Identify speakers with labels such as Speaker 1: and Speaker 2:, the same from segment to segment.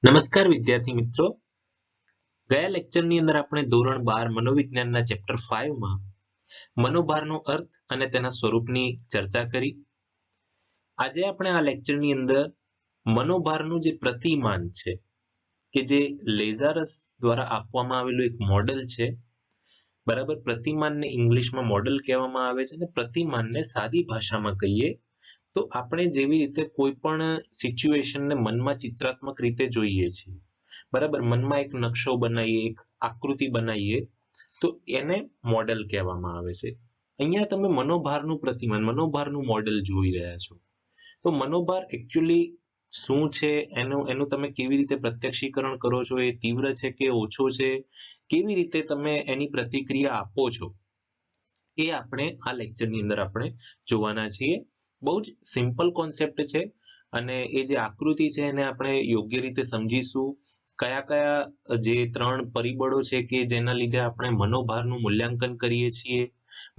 Speaker 1: નમસ્કાર વિદ્યાર્થી મિત્રો. ગયા લેક્ચરની અંદર આપણે ધોરણ 12 મનોવિજ્ઞાનના ચેપ્ટર 5 માં મનોભારનો અર્થ અને તેના સ્વરૂપની ચર્ચા કરી. આજે આપણે આ લેક્ચરની અંદર મનોભારનું જે પ્રતિમાન છે કે જે લેઝારસ દ્વારા આપવામાં આવેલું એક મોડેલ છે, બરાબર. પ્રતિમાનને ઇંગ્લિશમાં મોડેલ કહેવામાં આવે છે અને પ્રતિમાનને સાદી ભાષામાં કહીએ તો આપણે જેવી રીતે કોઈ પણ સિચ્યુએશનને મનમાં ચિત્રાત્મક રીતે જોઈએ છીએ, બરાબર, મનમાં એક નકશો બનાવીએ, એક આકૃતિ બનાવીએ, તો એને મોડેલ કહેવામાં આવે છે. અહીંયા તમે મનોભારનું પ્રતિમાન, મનોભારનું મોડેલ જોઈ રહ્યા છો. તો મનોભાર એકચ્યુઅલી શું છે, એનું તમે કેવી રીતે પ્રત્યક્ષીકરણ કરો છો, એ તીવ્ર છે કે ઓછો છે, કેવી રીતે તમે એની પ્રતિક્રિયા આપો છો, એ આપણે આ લેક્ચરની અંદર આપણે જોવાના છીએ. બહુ જ સિમ્પલ કોન્સેપ્ટ છે અને એ જે આકૃતિ છે એને આપણે યોગ્ય રીતે સમજીશું. કયા કયા જે 3 પરિબળો છે કે જેના લીધે આપણે મનોભારનું મૂલ્યાંકન કરીએ છીએ,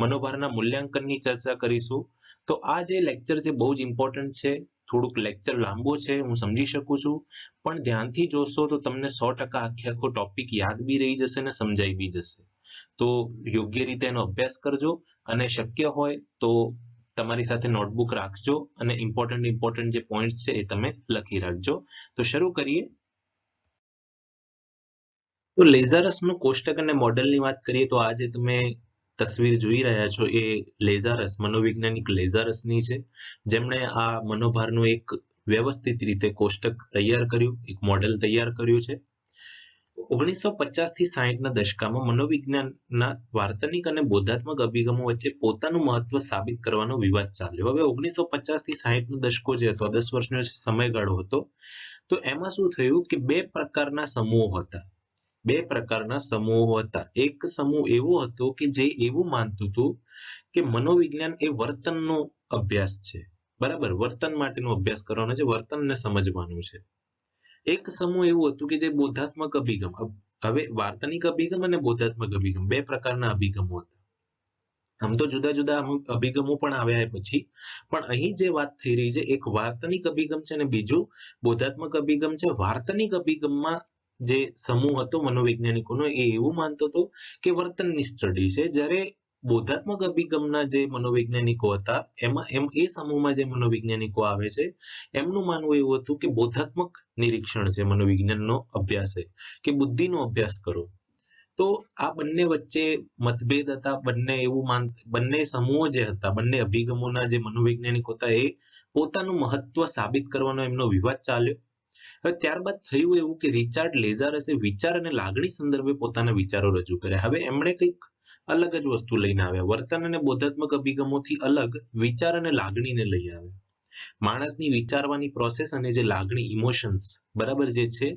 Speaker 1: મનોભારના મૂલ્યાંકનની ચર્ચા કરીશું. તો આ જે લેક્ચર છે બહુ જ ઇમ્પોર્ટન્ટ છે. થોડુંક લેક્ચર લાંબો છે, હું સમજી શકું છું, પણ ધ્યાનથી જોશો તો તમને 100% આખો ટોપિક યાદ બી રહી જશે ને સમજાઈ બી જશે. તો યોગ્ય રીતે એનો અભ્યાસ કરજો અને શક્ય હોય તો તમારી સાથે નોટબુક રાખજો અને ઇમ્પોર્ટન્ટ જે પોઈન્ટ છે એ તમે લખી રાખજો. તો શરૂ કરીએ. તો લેઝારસનું કોષ્ટક અને મોડેલની વાત કરીએ તો આ જે તમે તસવીર જોઈ રહ્યા છો એ લેઝારસ, મનોવૈજ્ઞાનિક લેઝારસની છે, જેમણે આ મનોભારનું એક વ્યવસ્થિત રીતે કોષ્ટક તૈયાર કર્યું, એક મોડેલ તૈયાર કર્યું છે. 1950 થી 60ના દશકામાં મનોવિજ્ઞાનના વાર્તનિક અને બોધાત્મક અભિગમો વચ્ચે પોતાનું મહત્વ સાબિત કરવાનો વિવાદ ચાલ્યો. હવે 1950 થી 60નો દશકો જે હતો, 10 વર્ષનો સમયગાળો હતો, તો એમાં શું થયું કે બે પ્રકારના સમૂહો હતા. એક સમૂહ એવો હતો કે જે એવું માનતું હતું કે મનોવિજ્ઞાન એ વર્તનનો અભ્યાસ છે, બરાબર, વર્તન માટેનો અભ્યાસ કરવાનો છે, વર્તનને સમજવાનું છે. એક સમૂહ એવું હતું કે જે બોધાત્મક અભિગમ, હવે વાર્તનિક અભિગમ અને બોધાત્મક અભિગમ બે પ્રકારના અભિગમો હતા. આમ તો જુદા જુદા અમુક અભિગમો પણ આવ્યા પછી, પણ અહીં જે વાત થઈ રહી છે એક વાર્તનિક અભિગમ છે અને બીજું બોધાત્મક અભિગમ છે. વાર્તનિક અભિગમમાં જે સમૂહ હતો મનોવૈજ્ઞાનિકોનો એ એવું માનતો હતો કે વર્તનની સ્ટડી છે, જ્યારે બોધાત્મક અભિગમના જે મનોવૈજ્ઞાનિકો હતા એ સમૂહમાં જે મનોવૈજ્ઞાનિકો આવે છે એમનું માનવું એવું હતું કે બોધાત્મક નિરીક્ષણ છે મનોવિજ્ઞાનનો અભ્યાસ છે, કે બુદ્ધિનો અભ્યાસ કરો. તો આ બંને વચ્ચે મતભેદ હતા. બંને સમૂહો જે હતા, બંને અભિગમોના જે મનોવૈજ્ઞાનિકો હતા, એ પોતાનું મહત્વ સાબિત કરવાનો એમનો વિવાદ ચાલ્યો. હવે ત્યારબાદ થયું એવું કે રિચાર્ડ લેઝારસે વિચાર અને લાગણી સંદર્ભે પોતાના વિચારો રજૂ કર્યા. હવે એમણે કંઈક અલગ જ વસ્તુ લઈને આવ્યા, વર્તન અને બોધાત્મક અભિગમોથી અલગ વિચાર અને લાગણીને લઈ આવ્યા. માણસની વિચારવાની પ્રોસેસ અને જે લાગણી, ઇમોશન્સ, બરાબર, જે છે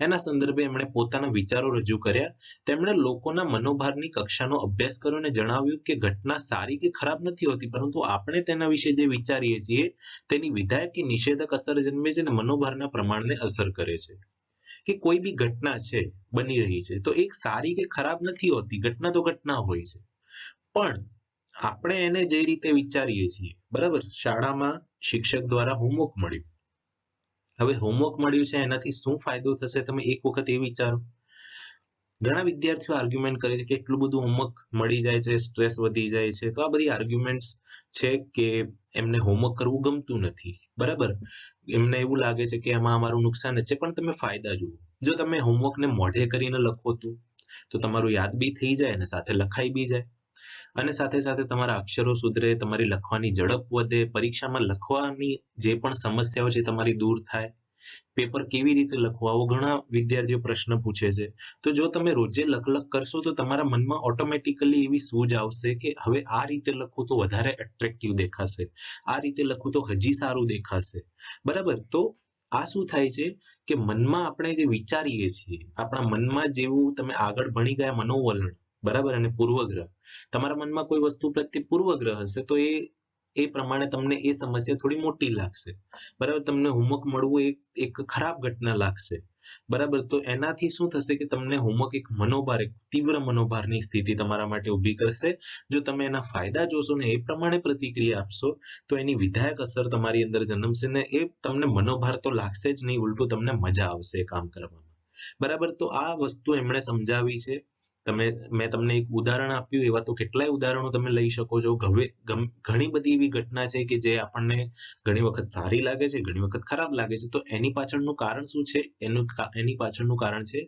Speaker 1: એના સંદર્ભે એમણે પોતાના વિચારો રજૂ કર્યા. તેમણે લોકોના મનોભારની કક્ષાનો અભ્યાસ કર્યો અને જણાવ્યું કે ઘટના સારી કે ખરાબ નથી હોતી, પરંતુ આપણે તેના વિશે જે વિચારીએ છીએ તેની વિધાયક કે નિષેધક અસર જન્મે છે અને મનોભારના પ્રમાણને અસર કરે છે. કે કોઈ બી ઘટના છે, બની રહી છે, તો એક સારી કે ખરાબ નથી હોતી, ઘટના તો ઘટના હોય છે, પણ આપણે એને જે રીતે વિચારીએ છીએ, બરાબર. શાળામાં શિક્ષક દ્વારા હોમવર્ક મળ્યું. હવે હોમવર્ક મળ્યું છે એનાથી શું ફાયદો થશે, તમે એક વખત એ વિચારો. ઘણા વિદ્યાર્થીઓ આર્ગ્યુમેન્ટ કરે છે કે એટલું બધું હોમવર્ક મળી જાય છે, સ્ટ્રેસ વધી જાય છે. તો આ બધી આર્ગ્યુમેન્ટ્સ છે કે એમને હોમવર્ક કરવું ગમતું નથી, બરાબર. એમને એવું લાગે છે કે એમાં અમારું નુકસાન જ છે. પણ તમે ફાયદા જુઓ. જો તમે હોમવર્કને મોઢે કરીને લખો તો તમારું યાદ બી થઈ જાય અને સાથે લખાઈ બી જાય, અને સાથે સાથે તમારા અક્ષરો સુધરે, તમારી લખવાની ઝડપ વધે, પરીક્ષામાં લખવાની જે પણ સમસ્યાઓ છે તમારી દૂર થાય. પેપર કેવી રીતે લખવું, આવો ઘણા વિદ્યાર્થીઓ પ્રશ્ન પૂછે છે. તો જો તમે રોજે લખ કરશો તો તમારા મનમાં ઓટોમેટિકલી એવી સૂઝ આવશે કે હવે આ રીતે લખું તો વધારે એટ્રેક્ટિવ દેખાશે, આ રીતે લખું તો હજી સારું દેખાશે, બરાબર. તો આ શું થાય છે કે મનમાં આપણે જે વિચારીએ છીએ, આપણા મનમાં જેવું તમે આગળ ભણી ગયા મનોવલણ, બરાબર, અને પૂર્વગ્રહ, તમારા મનમાં કોઈ વસ્તુ પ્રત્યે પૂર્વગ્રહ હશે તો એ પ્રમાણે તમને એ સમસ્યા થોડી મોટી લાગશે, બરાબર. તમને હોમવર્ક મળવું એક ખરાબ ઘટના લાગશે. બરાબર. તો એનાથી શું થશે કે તમને હોમવર્ક એક મનોભાર, એક તીવ્ર મનોભારની સ્થિતિ તમારા માટે ઊભી કરશે. જો તમે એના ફાયદા જોશો ને એ પ્રમાણે પ્રતિક્રિયા આપશો તો એની વિધાયક અસર તમારી અંદર જન્મશે ને એ તમને મનોભાર તો લાગશે જ નહીં, ઉલટું તમને મજા આવશે એ કામ કરવામાં. બરાબર. તો આ વસ્તુ એમણે સમજાવી છે. મેં તમને એક ઉદાહરણ આપ્યું, એવા તો કેટલાય ઉદાહરણો તમે લઈ શકો છો. ઘણી બધી એવી ઘટના છે કે જે આપણને ઘણી વખત સારી લાગે છે, ઘણી વખત ખરાબ લાગે છે. તો એની પાછળનું કારણ શું છે? એની પાછળનું કારણ છે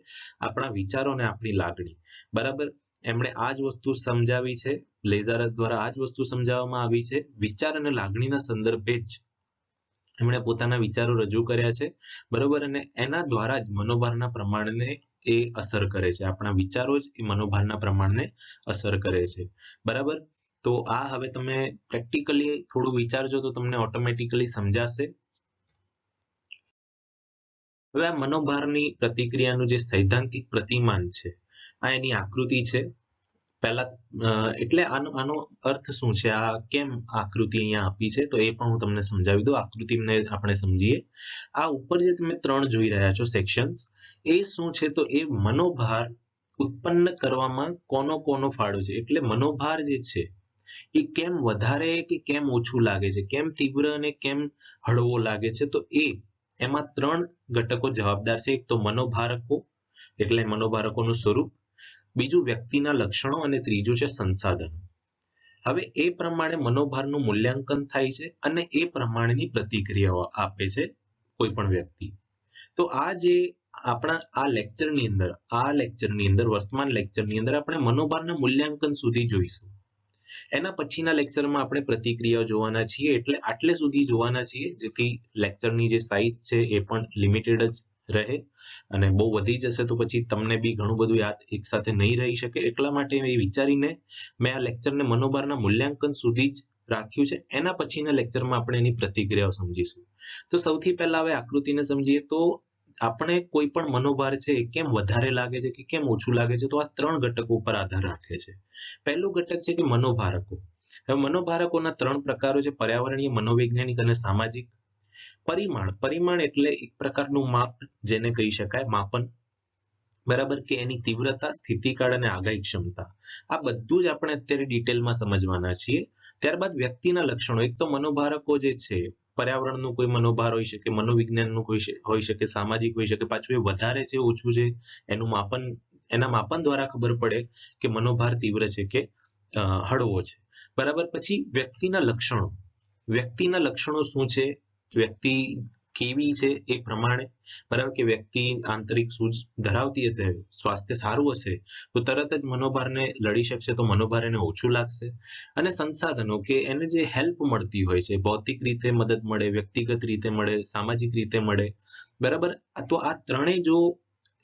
Speaker 1: આપણા વિચારો અને આપણી લાગણી. બરાબર. એમણે આ જ વસ્તુ સમજાવી છે. લેઝારસ દ્વારા આ જ વસ્તુ સમજાવવામાં આવી છે. વિચાર અને લાગણીના સંદર્ભે જ એમણે પોતાના વિચારો રજૂ કર્યા છે. બરોબર. અને એના દ્વારા જ મનોભારના પ્રમાણને એ અસર કરે છે. આપણા વિચારો જ એ મનોભારના પ્રમાણને અસર કરે છે. બરાબર. તો આ હવે તમે પ્રેક્ટિકલી થોડું વિચારજો તો તમને ઓટોમેટિકલી સમજાશે. હવે આ મનોભારની પ્રતિક્રિયાનું જે સૈદ્ધાંતિક પ્રતિમાન છે, આ એની આકૃતિ છે. પહેલા એટલે આનો અર્થ શું છે? આ કેમ આકૃતિ અહીંયા આપી છે? તો એ પણ હું તમને સમજાવી દઉં. આકૃતિને આપણે સમજીએ. આ ઉપર જે તમે 3 જોઈ રહ્યા છો સેક્શન્સ, એ શું છે? તો એ મનોભાર ઉત્પન્ન કરવામાં કોનો ફાળો છે. એટલે મનોભાર જે છે એ કેમ વધારે કે કેમ ઓછું લાગે છે, કેમ તીવ્ર અને કેમ હળવો લાગે છે. તો એમાં 3 ઘટકો જવાબદાર છે. એક તો મનોભારકો, એટલે મનોભારકોનું સ્વરૂપ, બીજું વ્યક્તિના લક્ષણો અને ત્રીજું છે સંસાધન. હવે એ પ્રમાણે મનોભારનું મૂલ્યાંકન થાય છે અને એ પ્રમાણેની પ્રતિક્રિયાઓ આપે છે કોઈ પણ વ્યક્તિ. તો આ જે આપણા આ લેક્ચરની અંદર વર્તમાન લેક્ચરની અંદર આપણે મનોભારના મૂલ્યાંકન સુધી જોઈશું. એના પછીના લેક્ચરમાં આપણે પ્રતિક્રિયાઓ જોવાના છીએ. એટલે આટલે સુધી જોવાના છીએ જેથી લેક્ચરની જે સાઇઝ છે એ પણ લિમિટેડ જ રહે. અને બહુ વધી જશે તો પછી તમને બી ઘણું બધું યાદ એકસાથે નહીં રહી શકે. એટલા માટે એ વિચારીને મેં આ લેક્ચરને મનોભારના મૂલ્યાંકન સુધી જ રાખ્યું છે. એના પછીના લેક્ચરમાં આપણે એની પ્રતિક્રિયાઓ સમજીશું. તો સૌથી પહેલા હવે આકૃતિને સમજીએ. તો આપણે કોઈ પણ મનોભાર છે એ કેમ વધારે લાગે છે કે કેમ ઓછું લાગે છે? તો આ 3 ઘટકો ઉપર આધાર રાખે છે. પહેલું ઘટક છે કે મનોભારકો. હવે મનોભારકોના 3 પ્રકારો છે: પર્યાવરણીય, મનોવૈજ્ઞાનિક અને સામાજિક. પરિમાણ એટલે એક પ્રકારનું માપ, જેને કહી શકાય માપન. બરાબર. કે એની તીવ્રતા, સ્થિતિકાળ અને આગાહી ક્ષમતા. આ બધું જ આપણે અત્યારે ડિટેલમાં સમજવાના છીએ. ત્યારબાદ વ્યક્તિના લક્ષણો. એક તો મનોભારકો જે છે, પર્યાવરણનું કોઈ મનોભાર હોઈ શકે, મનોવિજ્ઞાનનું હોઈ શકે, સામાજિક હોઈ શકે. પાછું એ વધારે છે, ઓછું છે, એના માપન દ્વારા ખબર પડે કે મનોભાર તીવ્ર છે કે હળવો છે. બરાબર. પછી વ્યક્તિના લક્ષણો શું છે? વ્યક્તિ કેવી છે એ પ્રમાણે. બરાબર. કે વ્યક્તિ આંતરિક સૂઝ ધરાવતી હશે, સ્વાસ્થ્ય સારું હશે તો તરત જ મનોભારને લડી શકશે, તો મનોભાર એને ઓછું લાગશે. અને સંસાધનો, કે એને જે હેલ્પ મળતી હોય છે, ભૌતિક રીતે મદદ મળે, વ્યક્તિગત રીતે મળે, સામાજિક રીતે મળે. બરાબર. તો આ ત્રણેય જો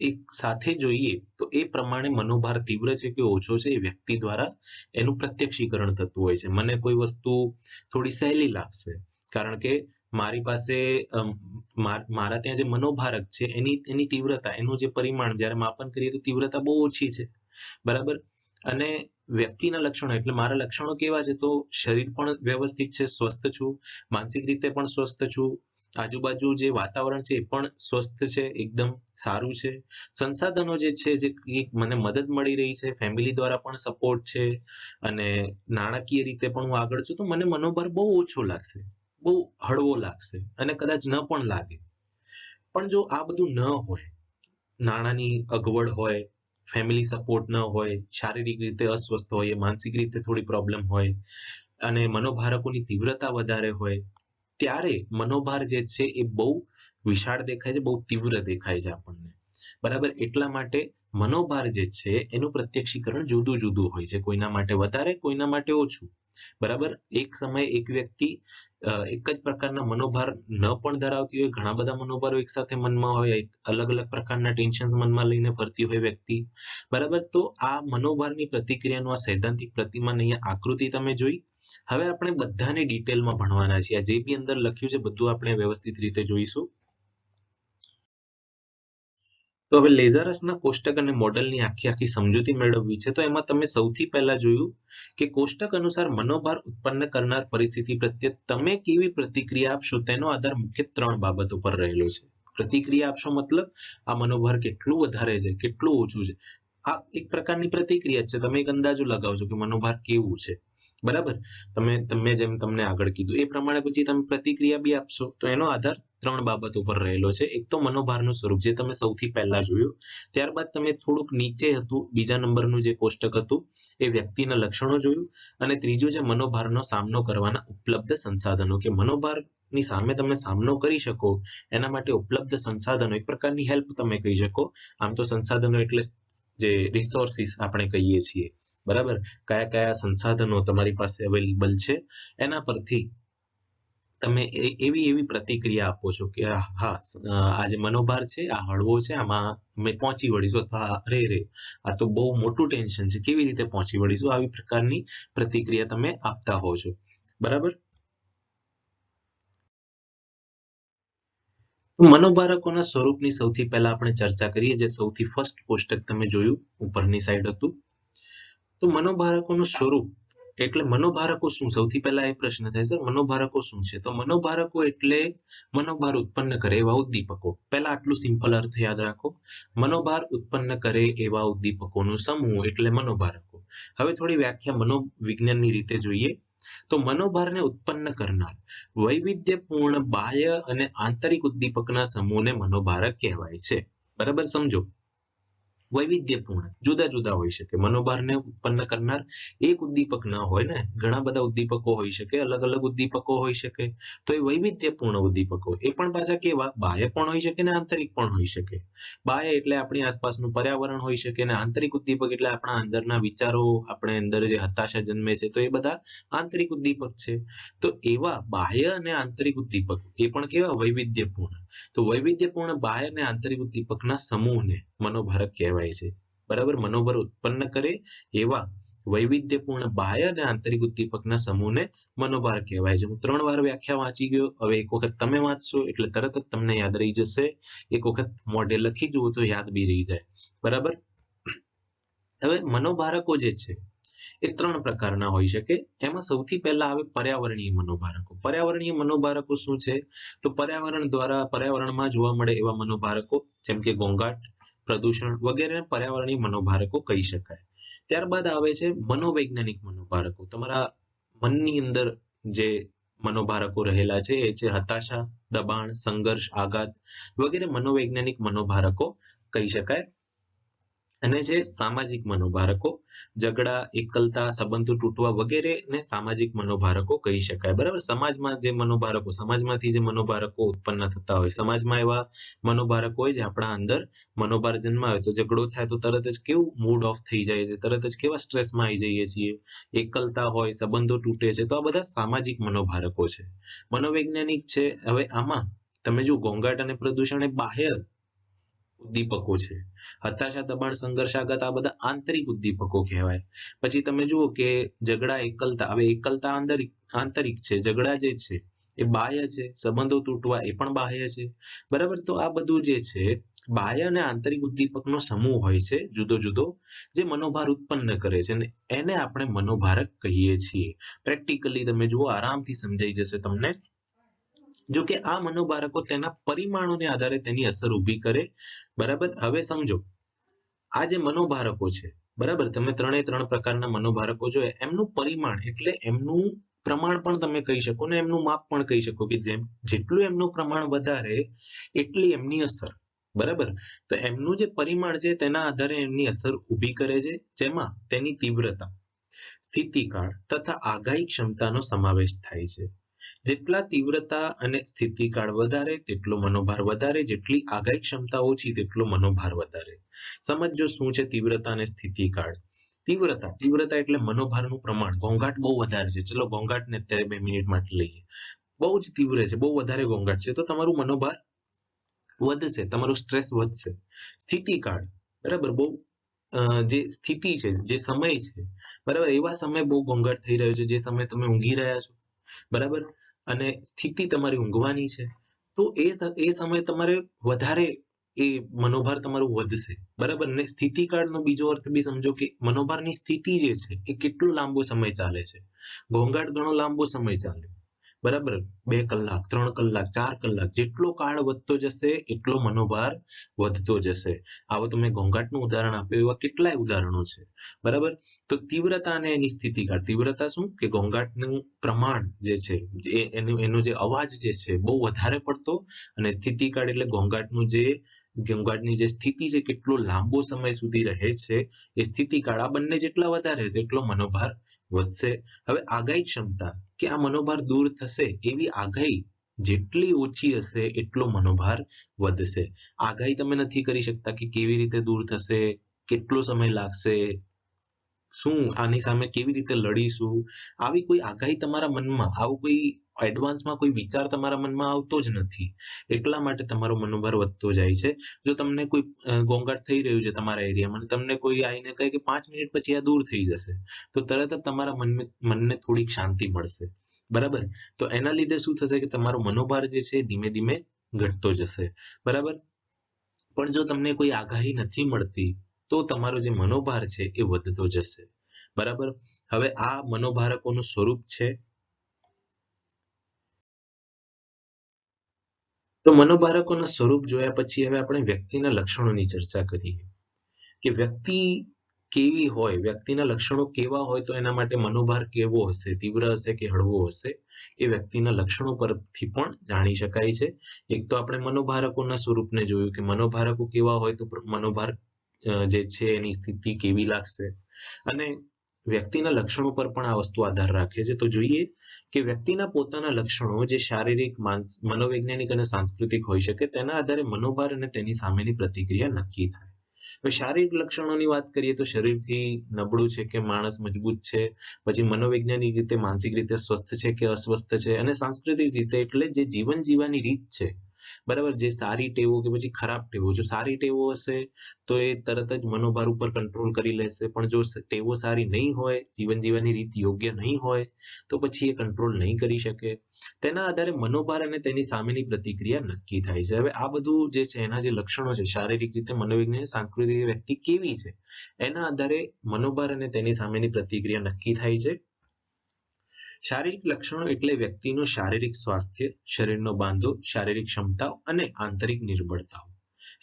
Speaker 1: એક સાથે જોઈએ તો એ પ્રમાણે મનોભાર તીવ્ર છે કે ઓછો છે એ વ્યક્તિ દ્વારા એનું પ્રત્યક્ષીકરણ થતું હોય છે. મને કોઈ વસ્તુ થોડી સહેલી લાગશે કારણ કે મારી પાસે મારા ત્યાં જે મનોભારક છે એની તીવ્રતા, એનું જે પરિમાણ જ્યારે માપન કરીએ તો તીવ્રતા બહુ ઓછી છે. બરાબર. અને વ્યક્તિના લક્ષણો એટલે મારા લક્ષણો કેવા છે? તો શરીર પણ વ્યવસ્થિત છે, સ્વસ્થ છું, માનસિક રીતે પણ સ્વસ્થ છું, આજુબાજુ જે વાતાવરણ છે એ પણ સ્વસ્થ છે, એકદમ સારું છે. સંસાધનો જે છે, જે મને મદદ મળી રહી છે, ફેમિલી દ્વારા પણ સપોર્ટ છે, અને નાણાકીય રીતે પણ હું આગળ છું, તો મને મનોભાર બહુ ઓછો લાગશે, બહુ હળવો લાગશે, અને કદાચ ન પણ લાગે. પણ જો આ બધું ન હોય, નાણાંની અગવડ હોય, ફેમિલી સપોર્ટ ન હોય, શારીરિક રીતે અસ્વસ્થ હોય, માનસિક રીતે થોડી પ્રોબ્લેમ હોય, અને મનોભારકોની તીવ્રતા વધારે હોય, ત્યારે મનોભાર જે છે એ બહુ વિશાળ દેખાય છે, બહુ તીવ્ર દેખાય છે આપણને. બરાબર. એટલા માટે મનોભાર જે છે એનું પ્રત્યક્ષીકરણ જુદું જુદું હોય છે. કોઈના માટે વધારે, કોઈના માટે ઓછું. બરાબર. એક સમયે એક વ્યક્તિ એક જ પ્રકારના મનોભાર ન પણ ધરાવતી હોય, ઘણા બધા મનોભારો એક સાથે મનમાં હોય, અલગ અલગ પ્રકારના ટેન્શન મનમાં લઈને ફરતી હોય વ્યક્તિ. બરાબર. તો આ મનોભારની પ્રતિક્રિયાનું આ સૈદ્ધાંતિક પ્રતિમાન અહીંયા આકૃતિ તમે જોઈ. હવે આપણે બધાને ડિટેલમાં ભણવાના છીએ. આ જે બી અંદર લખ્યું છે બધું આપણે વ્યવસ્થિત રીતે જોઈશું. તો હવે લેઝારસના કોષ્ટક અને મોડેલની આખી સમજૂતી મેળવવી છે. તો એમાં તમે સૌથી પહેલા જોયું કે કોષ્ટક અનુસાર મનોભાર ઉત્પન્ન કરનાર પરિસ્થિતિ પ્રત્યે તમે કેવી પ્રતિક્રિયા આપશો તેનો આધાર મુખ્ય 3 બાબતો પર રહેલો છે. પ્રતિક્રિયા આપશો મતલબ આ મનોભાર કેટલું વધારે છે કેટલું ઓછું છે, આ એક પ્રકારની પ્રતિક્રિયા છે. તમે એક અંદાજો લગાવજો કે મનોભાર કેવું છે, બરાબર. તમે જેમ તમને આગળ કીધું એ પ્રમાણે પછી તમે પ્રતિક્રિયા બી આપશો. તો એનો આધાર 3 બાબતો પર રહેલો છે. એક તો મનોભારનું સ્વરૂપ જે તમે સૌથી પહેલા જોયું, ત્યારબાદ તમે થોડુંક નીચે હતું બીજા નંબરનું જે કોષ્ટક હતું એ વ્યક્તિના લક્ષણો જોયું, અને ત્રીજું છે મનોભારનો સામનો કરવાના ઉપલબ્ધ સંસાધનો, કે મનોભારની સામે તમે સામનો કરી શકો એના માટે ઉપલબ્ધ સંસાધનો, એક પ્રકારની હેલ્પ તમે કહી શકો. આમ તો સંસાધનો એટલે જે રિસોર્સિસ આપણે કહીએ છીએ, બરાબર. કયા કયા સંસાધનો તમારી પાસે અવેલેબલ છે એના પરથી તમે એવી પ્રતિક્રિયા આપો છો કે હા આ જે મનોભાર છે આ હળવો છે, આમાં અમે પહોંચી વળીશું, અથવા અરે રે આ તો બહુ મોટું ટેન્શન છે, કેવી રીતે પહોંચી વળીશું, આવી પ્રકારની પ્રતિક્રિયા તમે આપતા હો છો, બરાબર. મનોભારકોના સ્વરૂપની સૌથી પહેલા આપણે ચર્ચા કરીએ. જે સૌથી ફર્સ્ટ કોષ્ટક તમે જોયું ઉપરની સાઈડ હતું, તો મનોભારકોનું સ્વરૂપ એટલે મનોભારકો શું, સૌથી પહેલા એ પ્રશ્ન થાય સર મનોભારકો શું છે. તો મનોભારકો એટલે મનોભાર ઉત્પન્ન કરે એવા ઉદ્દીપકો. પહેલા આટલું સિમ્પલ અર્થ યાદ રાખો, મનોભાર ઉત્પન્ન કરે એવા ઉદ્દીપકોનો સમૂહ એટલે મનોભારકો. હવે થોડી વ્યાખ્યા મનોવિજ્ઞાનની રીતે જોઈએ. તો મનોભારને ઉત્પન્ન કરનાર વૈવિધ્યપૂર્ણ બાહ્ય અને આંતરિક ઉદ્દીપકના સમૂહને મનોભારક કહેવાય છે, બરાબર. સમજો, વૈવિધ્યપૂર્ણ જુદા જુદા હોઈ શકે. મનોભારને ઉત્પન્ન કરનાર એક ઉદ્દીપક ન હોય ને, ઘણા બધા ઉદ્દીપકો હોઈ શકે, અલગ અલગ ઉદ્દીપકો હોઈ શકે. તો એ વૈવિધ્યપૂર્ણ ઉદ્દીપકો, એ પણ પાછા કેવા, બાહ્ય પણ હોઈ શકે ને આંતરિક પણ હોઈ શકે. બાહ્ય એટલે આપણી આસપાસનું પર્યાવરણ હોઈ શકે, ને આંતરિક ઉદ્દીપક એટલે આપણા અંદરના વિચારો, આપણે અંદર જે હતાશા જન્મે છે, તો એ બધા આંતરિક ઉદ્દીપક છે. તો એવા બાહ્ય અને આંતરિક ઉદ્દીપક એ પણ કેવા, વૈવિધ્યપૂર્ણ. તો વૈવિધ્યપૂર્ણ બાહ્ય અને આંતરિક ઉદ્દીપકના સમૂહને મનોભારક કહેવાય છે, બરાબર. મનોભાર ઉત્પન્ન કરે એવા વૈવિધ્યપૂર્ણ બાહ્ય અને આંતરિક ઉદ્દીપકના સમૂહને મનોભારક કહેવાય છે. હું 3 વાર વ્યાખ્યા વાંચી ગયો. હવે એક વખત તમે વાંચશો એટલે તરત જ તમને યાદ રહી જશે. એક વખત મોઢે લખી જુઓ તો યાદ બી રહી જાય, બરાબર. હવે મનોભારકો જે છે એ 3 પ્રકારના હોઈ શકે. એમાં સૌથી પહેલા આવે પર્યાવરણીય મનોભારકો. પર્યાવરણીય મનોભારકો શું છે, તો પર્યાવરણ દ્વારા પર્યાવરણમાં જોવા મળે એવા મનોભારકો, જેમ કે ઘોંઘાટ, પ્રદૂષણ વગેરે પર્યાવરણીય મનોભારકો કહી શકાય. ત્યારબાદ આવે છે મનોવૈજ્ઞાનિક મનોભારકો. તમારા મનની અંદર જે મનોભારકો રહેલા છે એ છે હતાશા, દબાણ, સંઘર્ષ, આઘાત વગેરે મનોવૈજ્ઞાનિક મનોભારકો કહી શકાય. અને જે સામાજિક મનોભારકો, ઝઘડા, એકલતા, સંબંધો તૂટવા વગેરે ને સામાજિક મનોભારકો કહી શકાય, બરાબર. સમાજમાં જે મનોભારકો, સમાજમાંથી જે મનોભારકો ઉત્પન્ન થતા હોય, સમાજમાં એવા મનોભારકો હોય જે આપણા અંદર મનોભાર જન્માવે તો ઝઘડો થાય તો તરત જ કેવું મૂડ ઓફ થઈ જાય છે, તરત જ કેવા સ્ટ્રેસમાં આવી જઈએ છીએ. એકલતા હોય, સંબંધો તૂટે છે, તો આ બધા સામાજિક મનોભારકો છે. મનોવૈજ્ઞાનિક છે. હવે આમાં તમે જો ઘોંઘાટ અને પ્રદૂષણ એ બાહ્ય ઉદ્દીપકો છે. હતાશા, દબાણ, સંઘર્ષ, આઘાત આ બધા આંતરિક ઉદ્દીપકો કહેવાય. પછી તમે જુઓ કે ઝઘડા, એકલતા, હવે એકલતા આંતરિક છે, ઝઘડા જે છે એ બાહ્ય છે, સંબંધો તૂટવા એ પણ બાહ્ય છે, બરાબર. તો આ બધું જે છે બાહ્ય અને આંતરિક ઉદ્દીપકનો સમૂહ હોય છે જુદો જુદો, જે મનોભાર ઉત્પન્ન કરે છે, અને એને આપણે મનોભારક કહીએ છીએ. પ્રેક્ટિકલી તમે જુઓ, આરામથી સમજાઈ જશે તમને. જો કે આ મનોભારકો તેના પરિમાણોને આધારે તેની અસર ઊભી કરે, બરાબર. હવે સમજો, આ જે મનોભારકો છે, બરાબર, તમે 3 પ્રકારના મનોભારકો જોયા, એમનું પરિમાણ એટલે એમનું પ્રમાણ પણ તમે કહી શકો ને એમનું માપ પણ કહી શકો, કે જેમ જેટલું એમનું પ્રમાણ વધારે એટલી એમની અસર, બરાબર. તો એમનું જે પરિમાણ છે તેના આધારે એમની અસર ઊભી કરે છે, જેમાં તેની તીવ્રતા, સ્થિતિકાળ તથા આગાહી ક્ષમતાનો સમાવેશ થાય છે. જેટલા તીવ્રતા અને સ્થિતિકાળ વધારે તેટલો મનોભાર વધારે, જેટલી આગાહી ક્ષમતા ઓછી તેટલો મનોભાર વધારે. સમજો શું છે તીવ્રતા અને સ્થિતિકાળ. તીવ્રતા એટલે મનોભારનું પ્રમાણ. ઘોંઘાટ બહુ વધારે છે, ચલો ઘોંઘાટને અત્યારે 2 મિનિટ માટે લઈએ. બહુ જ તીવ્ર છે, બહુ વધારે ઘોંઘાટ છે, તો તમારું મનોભાર વધશે, તમારું સ્ટ્રેસ વધશે. સ્થિતિકાળ, બરાબર, બહુ જે સ્થિતિ છે, જે સમય છે, બરાબર, એવા સમય બહુ ઘોંઘાટ થઈ રહ્યો છે, જે સમય તમે ઊંઘી રહ્યા છો, બરાબર, અને સ્થિતિ તમારી ઊંઘવાની છે, તો એ સમય તમારે વધારે એ મનોભાર તમારું વધશે, બરાબર. ને સ્થિતિકાળનો બીજો અર્થ બી સમજો કે મનોભારની સ્થિતિ જે છે એ કેટલો લાંબો સમય ચાલે છે. ઘોંઘાટ ઘણો લાંબો સમય ચાલે, બરાબર, 2 કલાક, 3 કલાક, 4 કલાક જેટલો કાળ વધતો જશે એટલો મનોભાર વધતો જશે. આવો તમે ઘોંઘાટનું ઉદાહરણ આપ્યું, એવા કેટલાય ઉદાહરણો છે. બરાબર, તો તીવ્રતા અને એની સ્થિતિકાળ. તીવ્રતા શું કે ઘોંઘાટનું પ્રમાણ જે છે, એનો જે અવાજ જે છે બહુ વધારે પડતો, અને સ્થિતિકાળ એટલે ઘોંઘાટની જે સ્થિતિ છે કેટલો લાંબો સમય સુધી રહે છે, એ સ્થિતિકાળ. આ બંને જેટલા વધારે છે એટલો મનોભાર વધશે. હવે આગાહી ક્ષમતા, કે આ મનોભાર દૂર થશે એવી આગાહી જેટલી ઓછી હશે એટલો મનોભાર વધશે. આગાહી તમે નથી કરી શકતા કે કેવી રીતે દૂર થશે, કેટલો સમય લાગશે, શું આની સામે કેવી રીતે લડીશું, આવી કોઈ આગાહી તમારા મનમાં, આવું કોઈ એડવાન્સમાં કોઈ વિચાર તમારા મનમાં આવતો જ નથી. એટલા માટે તમારો મનોભાર વધતો જાય છે. જો તમને કોઈ ઘોંઘાટ થઈ રહ્યું છે તમારા એરિયામાં, અને તમને કોઈ આવીને કહે કે 5 મિનિટ પછી આ દૂર થઈ જશે, તો તરત જ તમારા મનને થોડીક શાંતિ મળશે. બરાબર, તો એના લીધે શું થશે કે તમારો મનોભાર જે છે ધીમે ધીમે ઘટતો જશે. બરાબર, પણ જો તમને કોઈ આગાહી નથી મળતી તો તમારો જે મનોભાર છે એ વધતો જશે. બરાબર, હવે આ મનોભારકોનું સ્વરૂપ છે. તો મનોભારકોના સ્વરૂપ જોયા પછી હવે આપણે વ્યક્તિના લક્ષણોની ચર્ચા કરીએ કે વ્યક્તિ કેવી હોય, વ્યક્તિના લક્ષણો કેવા હોય, તો એના માટે મનોભાર કેવો હશે, તીવ્ર હશે કે હળવો હશે, એ વ્યક્તિના લક્ષણો પરથી પણ જાણી શકાય છે. એક તો આપણે મનોભારકોના સ્વરૂપને જોયું કે મનોભારકો કેવા હોય તો મનોભાર જે છે એની સ્થિતિ કેવી લાગશે, અને વ્યક્તિના લક્ષણો પર પણ આ વસ્તુ આધાર રાખે છે. તો જોઈએ કે વ્યક્તિના પોતાના લક્ષણો જે શારીરિક, મનોવૈજ્ઞાનિક અને સાંસ્કૃતિક હોઈ શકે, તેના આધારે મનોભાર અને તેની સામેની પ્રતિક્રિયા નક્કી થાય. હવે શારીરિક લક્ષણોની વાત કરીએ તો શરીરથી નબળું છે કે માણસ મજબૂત છે, પછી મનોવૈજ્ઞાનિક રીતે, માનસિક રીતે સ્વસ્થ છે કે અસ્વસ્થ છે, અને સાંસ્કૃતિક રીતે એટલે જે જીવન જીવવાની રીત છે. બરાબર, જે સારી ટેવો કે પછી ખરાબ ટેવો, જો સારી ટેવો હશે તો એ તરત જ મનોભાર ઉપર કંટ્રોલ કરી લેશે, પણ જો ટેવો સારી નહીં હોય, જીવન જીવવાની રીત યોગ્ય નહીં હોય, તો પછી એ કંટ્રોલ નહીં કરી શકે. તેના આધારે મનોભાર અને તેની સામેની પ્રતિક્રિયા નક્કી થાય છે. હવે આ બધું જે છે એના જે લક્ષણો છે, શારીરિક રીતે, મનોવૈજ્ઞાનિક, સાંસ્કૃતિક વ્યક્તિ કેવી છે, એના આધારે મનોભાર અને તેની સામેની પ્રતિક્રિયા નક્કી થાય છે. શારીરિક લક્ષણો એટલે વ્યક્તિનું શારીરિક સ્વાસ્થ્ય, શરીરનો બાંધો, શારીરિક ક્ષમતાઓ અને આંતરિક નિર્બળતાઓ.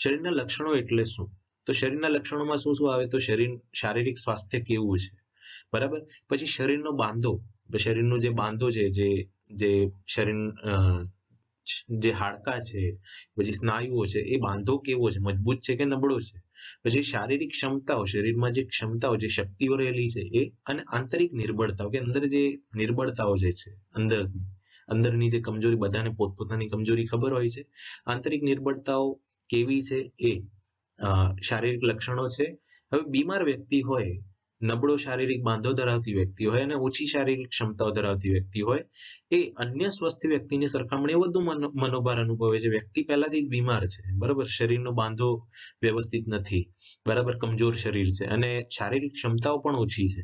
Speaker 1: શરીરના લક્ષણો એટલે શું? તો શરીરના લક્ષણોમાં શું શું આવે? તો શારીરિક સ્વાસ્થ્ય કેવું છે, બરાબર, પછી શરીરનો બાંધો, શરીરનો જે બાંધો છે, જે શરીર જે હાડકાં છે, પછી સ્નાયુઓ છે, એ બાંધો કેવો છે, મજબૂત છે કે નબળો છે. પછી શારીરિક ક્ષમતાઓ, શરીરમાં જે ક્ષમતાઓ, જે શક્તિઓ રહેલી છે એ, અને આંતરિક નિર્બળતાઓ, કે અંદર જે નિર્બળતાઓ જે છે, અંદરની જે કમજોરી, બધાને પોતપોતાની કમજોરી ખબર હોય છે. આંતરિક નિર્બળતાઓ કેવી છે એ શારીરિક લક્ષણો છે. હવે બીમાર વ્યક્તિ હોય, નબળો શારીરિક બાંધો ધરાવતી વ્યક્તિ હોય અને ઓછી શારીરિક ક્ષમતાઓ ધરાવતી વ્યક્તિ હોય, એ અન્ય સ્વસ્થ વ્યક્તિની સરખામણીએ વધુ મનોભાર અનુભવે છે. વ્યક્તિ પહેલાથી જ બીમાર છે, બરાબર, શરીરનો બાંધો વ્યવસ્થિત નથી, બરાબર, કમજોર શરીર છે અને શારીરિક ક્ષમતાઓ પણ ઓછી છે,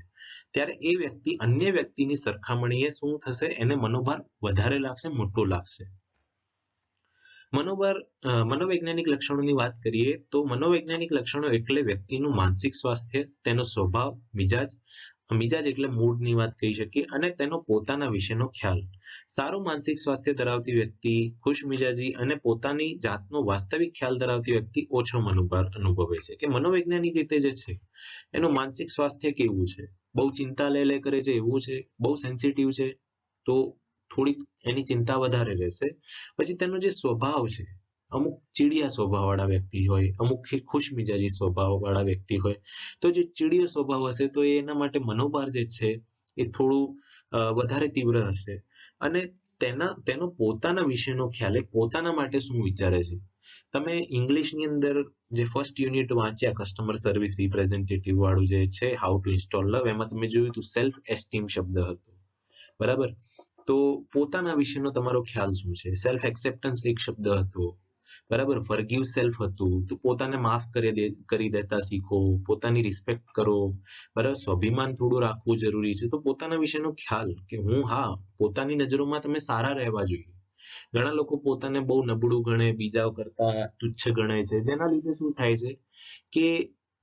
Speaker 1: ત્યારે એ વ્યક્તિ અન્ય વ્યક્તિની સરખામણીએ શું થશે, એને મનોભાર વધારે લાગશે, મોટો લાગશે. મનોવૈજ્ઞાનિક લક્ષણોની વાત કરીએ તો મનોવૈજ્ઞાનિક લક્ષણો એટલે વ્યક્તિનું માનસિક સ્વાસ્થ્ય, તેનો સ્વભાવ, મિજાજ એટલે મૂડની વાત કહી શકીએ, અને તેનો પોતાના વિશેનો ખ્યાલ. સારું માનસિક સ્વાસ્થ્ય ધરાવતી વ્યક્તિ, ખુશ મિજાજી અને પોતાની જાતનો વાસ્તવિક ખ્યાલ ધરાવતી વ્યક્તિ ઓછો મનોભાર અનુભવે છે. કે મનોવૈજ્ઞાનિક રીતે જે છે એનું માનસિક સ્વાસ્થ્ય કેવું છે, બહુ ચિંતા લે કરે છે એવું છે, બહુ સેન્સિટિવ છે, તો થોડીક એની ચિંતા વધારે રહેશે. પછી તેનો જે સ્વભાવ છે, અમુક ચીડિયા સ્વભાવ વાળા વ્યક્તિ હોય, અમુક ખુશ મિજાજી સ્વભાવ વાળા વ્યક્તિ હોય, તો જે ચીડિયો સ્વભાવ હશે તો એના માટે મનોભાર જે છે એ થોડું વધારે તીવ્ર હશે. અને તેનો પોતાના વિશેનો ખ્યાલ, એ પોતાના માટે શું વિચારે છે. તમે ઇંગ્લિશની અંદર જે ફર્સ્ટ યુનિટ વાંચ્યા, કસ્ટમર સર્વિસ રિપ્રેઝેન્ટેટિવ વાળું જે છે, હાઉ ટુ ઇન્સ્ટોલ લવ, એમાં તમે જોયું હતું સેલ્ફ એસ્ટીમ શબ્દ હતો, બરાબર. તો પોતાના વિશેનો તમારો ખ્યાલ શું છે. સેલ્ફ એક્સેપ્ટન્સ એક શબ્દ હતો, બરાબર, ફોરગીવ સેલ્ફ હતું, તો પોતાને માફ કરી દેતા શીખો, પોતાની રિસ્પેક્ટ કરો, બરાબર, સ્વાભિમાન થોડું રાખવું જરૂરી છે. તો પોતાના વિશેનો ખ્યાલ કે હું, હા, પોતાની નજરોમાં તમે સારા રહેવા જોઈએ. ઘણા લોકો પોતાને બહુ નબળું ગણે, બીજા કરતા તુચ્છ ગણે છે, જેના લીધે શું થાય છે કે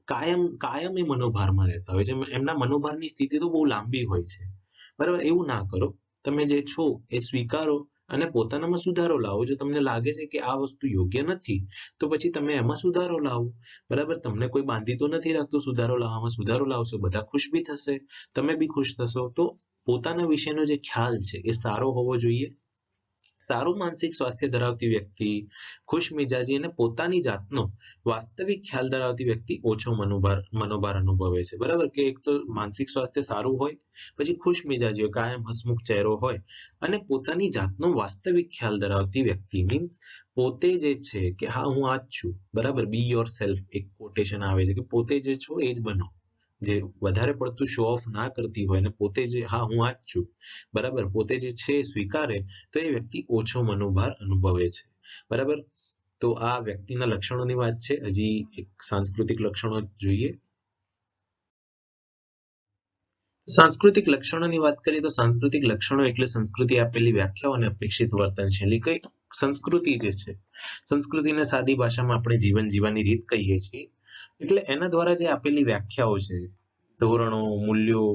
Speaker 1: કાયમ એ મનોભારમાં રહેતા હોય છે. એમના મનોભારની સ્થિતિ તો બહુ લાંબી હોય છે, બરાબર. એવું ના કરો. તમે જે છો એ સ્વીકારો અને પોતાનામાં સુધારો લાવો. જો તમને લાગે છે કે આ વસ્તુ યોગ્ય નથી, તો પછી તમે એમાં સુધારો લાવો. બરાબર, તમને કોઈ બાંધી તો નથી રાખતું સુધારો લાવવામાં. સુધારો લાવશો, બધા ખુશ બી થશે, તમે બી ખુશ થશો. તો પોતાના વિશેનો જે ખ્યાલ છે એ સારો હોવો જોઈએ. સારું માનસિક સ્વાસ્થ્ય ધરાવતી વ્યક્તિ, ખુશ મિજાજી અને પોતાની જાતનો વાસ્તવિક ખ્યાલ ધરાવતી વ્યક્તિ ઓછો મનોભાર અનુભવે છે. બરાબર, કે એક તો માનસિક સ્વાસ્થ્ય સારું હોય, પછી ખુશ મિજાજી હોય, કાયમ હસમુખ ચહેરો હોય અને પોતાની જાતનો વાસ્તવિક ખ્યાલ ધરાવતી વ્યક્તિ. મીન્સ પોતે જે છે કે હા હું આ જ છું. બરાબર, બી યોર સેલ્ફ એક કોટેશન આવે છે કે પોતે જે છો એ જ બનો. જે વધારે પડતું શો ઓફ ના કરતી હોય ને પોતે જે હા હું આ જ છું, બરાબર, પોતે જે છે સ્વીકારે, તો એ વ્યક્તિ ઓછો મનોભાર અનુભવે છે. બરાબર, તો આ વ્યક્તિના લક્ષણોની વાત છે. હજી એક સાંસ્કૃતિક લક્ષણો જોઈએ. સાંસ્કૃતિક લક્ષણોની વાત કરીએ તો સાંસ્કૃતિક લક્ષણો એટલે સંસ્કૃતિ આપેલી વ્યાખ્યાઓ અને અપેક્ષિત વર્તનશૈલી. કઈ સંસ્કૃતિ જે છે, સંસ્કૃતિને સાદી ભાષામાં આપણે જીવન જીવવાની રીત કહીએ છીએ. એટલે એના દ્વારા જે આપેલી વ્યાખ્યાઓ છે, ધોરણો, મૂલ્યો,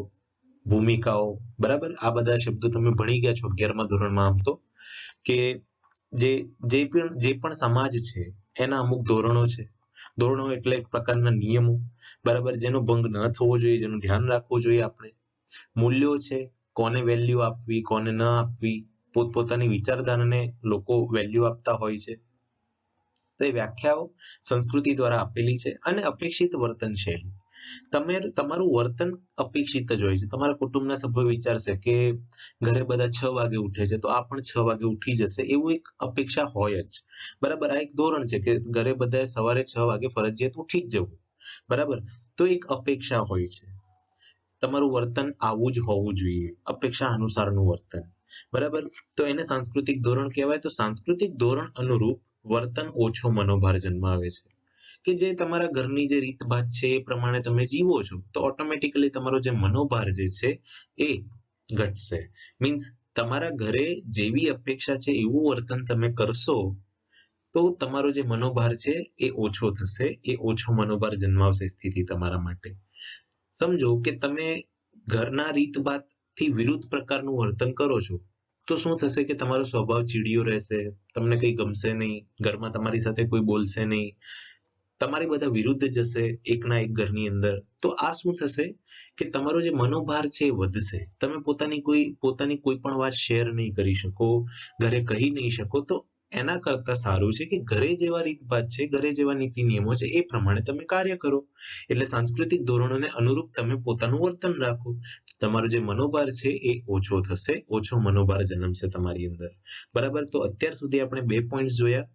Speaker 1: ભૂમિકાઓ, બરાબર, આ બધા શબ્દો તમે ભણી ગયા છો 11મા ધોરણમાં. આમ તો કે જે જે પણ સમાજ છે એના અમુક ધોરણો છે. ધોરણો એટલે એક પ્રકારના નિયમો, બરાબર, જેનો ભંગ ન થવો જોઈએ, જેનું ધ્યાન રાખવું જોઈએ આપણે. મૂલ્યો છે, કોને વેલ્યુ આપવી, કોને ન આપવી, પોતપોતાની વિચારધારાને લોકો વેલ્યુ આપતા હોય છે. તો એ વ્યાખ્યાઓ સંસ્કૃતિ દ્વારા આપેલી છે. અને અપેક્ષિત વર્તનશૈલી, તમારું વર્તન અપેક્ષિત જ હોય છે. તમારા કુટુંબના સભ્યો વિચારશે કે ઘરે બધા 6 વાગે ઉઠે છે, તો આ પણ 6 વાગે ઉઠી જશે, એવું એક અપેક્ષા હોય જ. બરાબર, આ એક ધોરણ છે કે ઘરે બધાએ સવારે 6 વાગે ફરજિયાત ઉઠી જ જવું. બરાબર, તો એક અપેક્ષા હોય છે. તમારું વર્તન આવું જ હોવું જોઈએ, અપેક્ષા અનુસારનું વર્તન. બરાબર, તો એને સાંસ્કૃતિક ધોરણ કહેવાય. તો સાંસ્કૃતિક ધોરણ અનુરૂપ વર્તન ઓછો મનોભાર જન્માવે છે. કે જે તમારા ઘરની જે રીતભાત છે એ પ્રમાણે તમે જીવો છો, તો ઓટોમેટિકલી તમારો જે મનોભાર જે છે એ ઘટશે. મીન્સ તમારા ઘરે જેવી અપેક્ષા છે એવું વર્તન તમે કરશો, તો તમારો જે મનોભાર છે એ ઓછો થશે, એ ઓછો મનોભાર જન્માવશે સ્થિતિ તમારા માટે. સમજો કે તમે ઘરના રીતભાતથી વિરુદ્ધ પ્રકારનું વર્તન કરો છો, તો શું થશે કે તમારો સ્વભાવ ચીડિયો રહેશે, તમને કંઈ ગમશે નહીં, ઘરમાં તમારી સાથે કોઈ બોલશે નહીં, તમારી બધા વિરુદ્ધ જશે એકના એક ઘરની અંદર. તો આ શું થશે કે તમારો જે મનોભાર છે એ વધશે. તમે પોતાની કોઈ પણ વાત શેર નહીં કરી શકો, ઘરે કહી નહીં શકો. તો એના કરતા સારું છે કે ઘરે જેવા રીતભાત છે, ઘરે જેવા નીતિ નિયમો છે એ પ્રમાણે તમે કાર્ય કરો. એટલે સાંસ્કૃતિક ધોરણોને અનુરૂપ તમે પોતાનું વર્તન રાખો. તમારો જે મનોભાર છે એ ઓછો થશે, ઓછો મનોભાર જન્મશે તમારી અંદર. બરાબર, તો અત્યાર સુધી આપણે 2 પોઈન્ટ જોયા,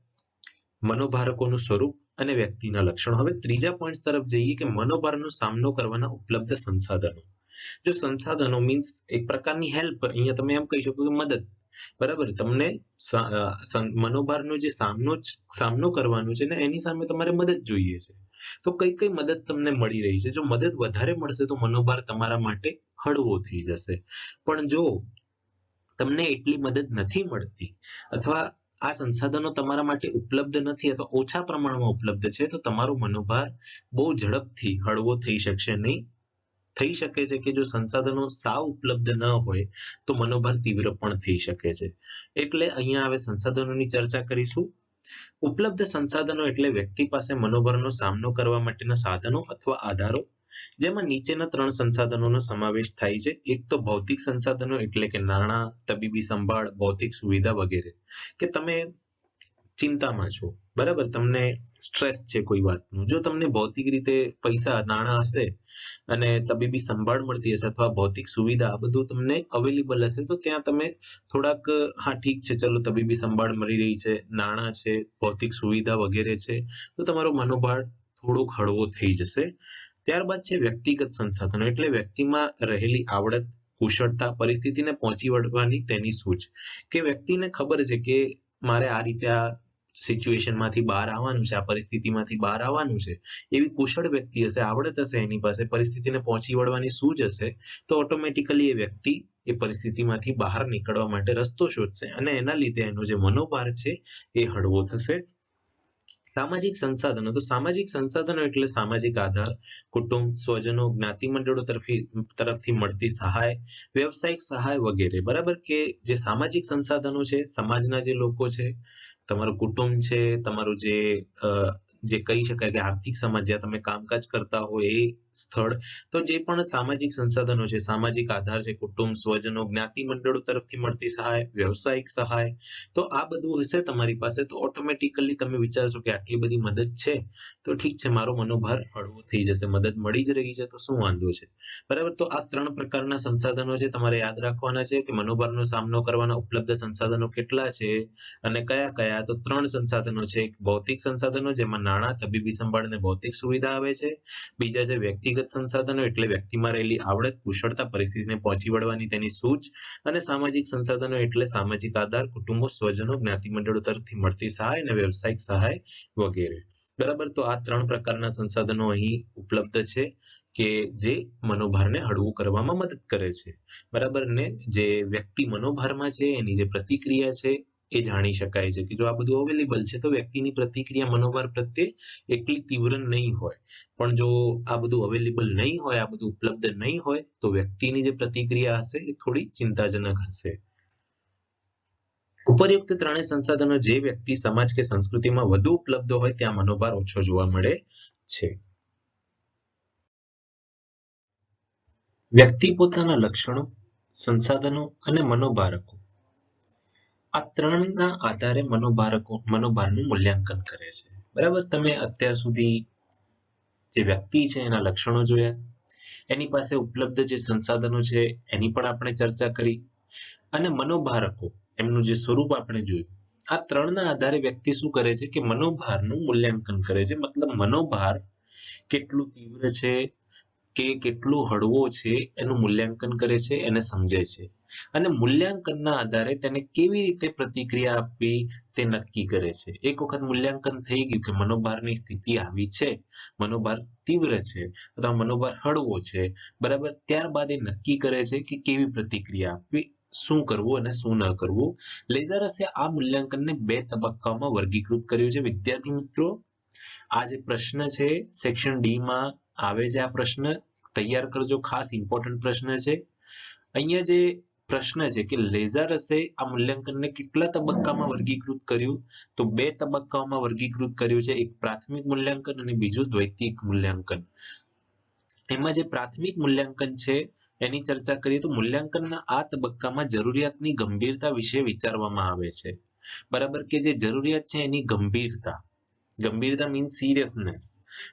Speaker 1: મનોભારકોનું સ્વરૂપ અને વ્યક્તિના લક્ષણો. હવે ત્રીજા પોઈન્ટ તરફ જઈએ કે મનોભારનો સામનો કરવાના ઉપલબ્ધ સંસાધનો. જો સંસાધનો મીન્સ એક પ્રકારની હેલ્પ, અહીંયા તમે એમ કહી શકો કે મદદ. બરાબર, તમને મનોભારનો જે સામનો કરવાનો છે ને એની સામે તમારે મદદ જોઈએ છે. તો કઈ મદદ તમને મળી રહી છે? જો મદદ વધારે મળશે તો મનોભાર તમારા માટે હળવો થઈ જશે. પણ જો તમને એટલી મદદ નથી મળતી, અથવા આ સંસાધનો તમારા માટે ઉપલબ્ધ નથી, અથવા ઓછા પ્રમાણમાં ઉપલબ્ધ છે, તો તમારો મનોભાર બહુ ઝડપથી હળવો થઈ શકશે નહીં. થઈ શકે છે કે જો સંસાધનો સાવ ઉપલબ્ધ ન હોય તો મનોભાર તીવ્ર પણ થઈ શકે છે. એટલે અહીંયા હવે સંસાધનોની ચર્ચા કરીશું. ઉપલબ્ધ સંસાધનો એટલે વ્યક્તિ પાસે મનોભારનો સામનો કરવા માટેના સાધનો અથવા આધારો, જેમાં નીચેના 3 સંસાધનોનો સમાવેશ થાય છે. એક તો ભૌતિક સંસાધનો એટલે કે નાણાં, તબીબી સંભાળ, ભૌતિક સુવિધા વગેરે. કે તમે ચિંતામાં છો, બરાબર, તમને સ્ટ્રેસ છે કોઈ વાતનું. જો તમને ભૌતિક રીતે પૈસા, નાણાં હશે અને તબીબી સંભાળ મળતી હશે અથવા ભૌતિક સુવિધા, આ બધું તમને અવેલેબલ હશે, તો ત્યાં તમે થોડાક હા ઠીક છે, ચલો તબીબી સંભાળ મળી રહી છે, નાણાં છે, ભૌતિક સુવિધા વગેરે છે, તો તમારો મનોભાર થોડોક હળવો થઈ જશે. ત્યારબાદ છે વ્યક્તિગત સંસાધનો એટલે વ્યક્તિમાં રહેલી આવડત, કુશળતા, પરિસ્થિતિને પહોંચી વળવાની તેની સૂઝ. કે વ્યક્તિને ખબર છે કે મારે આ રીતે આ સિચ્યુએશનમાંથી બહાર આવવાનું છે, આ પરિસ્થિતિમાંથી બહાર આવવાનું છે, એવી કુશળ વ્યક્તિ હશે, આવડત હશે એની પાસે, પરિસ્થિતિને પહોંચી વળવાની સૂઝ હશે, તો ઓટોમેટિકલી એ વ્યક્તિ એ પરિસ્થિતિમાંથી બહાર નીકળવા માટે રસ્તો શોધશે અને એના લીધે એનો જે મનોભાર છે એ હળવો થશે. સામાજિક સંસાધનો, તો સામાજિક સંસાધનો એટલે સામાજિક આધાર, કુટુંબ, સ્વજનો, જ્ઞાતિ મંડળો તરફથી મળતી સહાય, વ્યવસાયિક સહાય વગેરે. બરાબર, કે જે સામાજિક સંસાધનો છે, સમાજના જે લોકો છે, તમારું કુટુંબ છે, તમારું જે કહી શકાય કે આર્થિક સમાજ જ્યાં તમે કામકાજ કરતા હોય એ સ્થળ, તો જે પણ સામાજિક સંસાધનો છે, સામાજિક આધાર છે, કુટુંબ, સ્વજનો, જ્ઞાતિ મંડળો તરફથી મળતી સહાય, વ્યવસાયિક સહાય, તો આ બધું હશે તમારી પાસે તો ઓટોમેટિકલી તમે વિચારશો કે આટલી બધી મદદ છે તો ઠીક છે, મારો મનોભાર હળવો થઈ જશે, મદદ મળી જ રહી છે તો શું વાંધો છે. બરાબર, તો આ 3 પ્રકારના સંસાધનો છે, તમારે યાદ રાખવાના છે કે મનોભારનો સામનો કરવાના ઉપલબ્ધ સંસાધનો કેટલા છે અને કયા કયા. તો 3 સંસાધનો છે. એક ભૌતિક સંસાધનો, જેમાં નાણાં, તબીબી સંભાળ અને ભૌતિક સુવિધા આવે છે. બીજા છે વ્યક્તિગત સંસાધનો, એટલે વ્યક્તિમાં રહેલી આવડત, કુશળતા, પરિસ્થિતિને પહોંચી વળવાની તેની સૂઝ. અને સામાજિક સંસાધનો એટલે સામાજિક આધાર, કુટુંબો, સ્વજનો, જ્ઞાતિ મંડળો તરફથી મળતી સહાય અને વ્યવસાયિક સહાય વગેરે. બરાબર, તો આ 3 પ્રકારના સંસાધનો અહીં ઉપલબ્ધ છે કે જે મનોભારને હળવું કરવામાં મદદ કરે છે. બરાબર, ને જે વ્યક્તિ મનોભારમાં છે એની જે પ્રતિક્રિયા છે એ જાણી શકાય છે કે જો આ બધું અવેલેબલ છે તો વ્યક્તિની પ્રતિક્રિયા મનોભાર પ્રત્યે એટલી તીવ્ર નહીં હોય. પણ જો આ બધું અવેલેબલ નહીં હોય, આ બધું ઉપલબ્ધ નહીં હોય, તો વ્યક્તિની જે પ્રતિક્રિયા હશે એ થોડી ચિંતાજનક હશે. ઉપરયુક્ત 3 સંસાધનો જે વ્યક્તિ, સમાજ કે સંસ્કૃતિમાં વધુ ઉપલબ્ધ હોય ત્યાં મનોભાર ઓછો જોવા મળે છે. વ્યક્તિ પોતાના લક્ષણો, સંસાધનો અને મનોભારકો, આ 3ના આધારે મનોભારનું મૂલ્યાંકન કરે છે. બરાબર, તમે અત્યાર સુધી જે વ્યક્તિ છે એના લક્ષણો જોયા, એની પાસે ઉપલબ્ધ જે સંસાધનો છે એની પણ આપણે ચર્ચા કરી, અને મનોભારકો એમનું જે સ્વરૂપ આપણે જોયું. આ 3ના આધારે વ્યક્તિ શું કરે છે કે મનોભારનું મૂલ્યાંકન કરે છે. મતલબ મનોભાર કેટલું તીવ્ર છે કે કેટલું હળવો છે એનું મૂલ્યાંકન કરે છે, એને સમજે છે. અને મૂલ્યાંકનના આધારે તેને કેવી રીતે પ્રતિક્રિયા આપવી તે નક્કી કરે છે. એક વખત મૂલ્યાંકન થઈ ગયું કે મનોભારની સ્થિતિ આવી છે, મનોભાર તીવ્ર છે અથવા મનોભાર હળવો છે, બરાબર, ત્યારબાદ એ નક્કી કરે છે કે કેવી પ્રતિક્રિયા આપવી, શું કરવું અને શું ન કરવું. લેઝરસે આ મૂલ્યાંકનને 2 તબક્કામાં વર્ગીકૃત કર્યું છે. વિદ્યાર્થી મિત્રો, આ જે પ્રશ્ન છે સેક્શન ડી માં આવે છે, આ પ્રશ્ન તૈયાર કરજો, ખાસ ઇમ્પોર્ટન્ટ પ્રશ્ન છે. અહીંયા જે પ્રશ્ન છે કે લેઝરસે આ મૂલ્યાંકનને કેટલા તબક્કામાં વર્ગીકૃત કર્યું, તો 2 તબક્કાઓમાં વર્ગીકૃત કર્યું છે. એક પ્રાથમિક મૂલ્યાંકન અને બીજું દ્વૈતિક મૂલ્યાંકન. એમાં જે પ્રાથમિક મૂલ્યાંકન છે એની ચર્ચા કરીએ તો મૂલ્યાંકનના આ તબક્કામાં જરૂરિયાતની ગંભીરતા વિશે વિચારવામાં આવે છે. બરાબર, કે જે જરૂરિયાત છે એની ગંભીરતા, ગંભીરતા મીન્સ સિરિયસનેસ.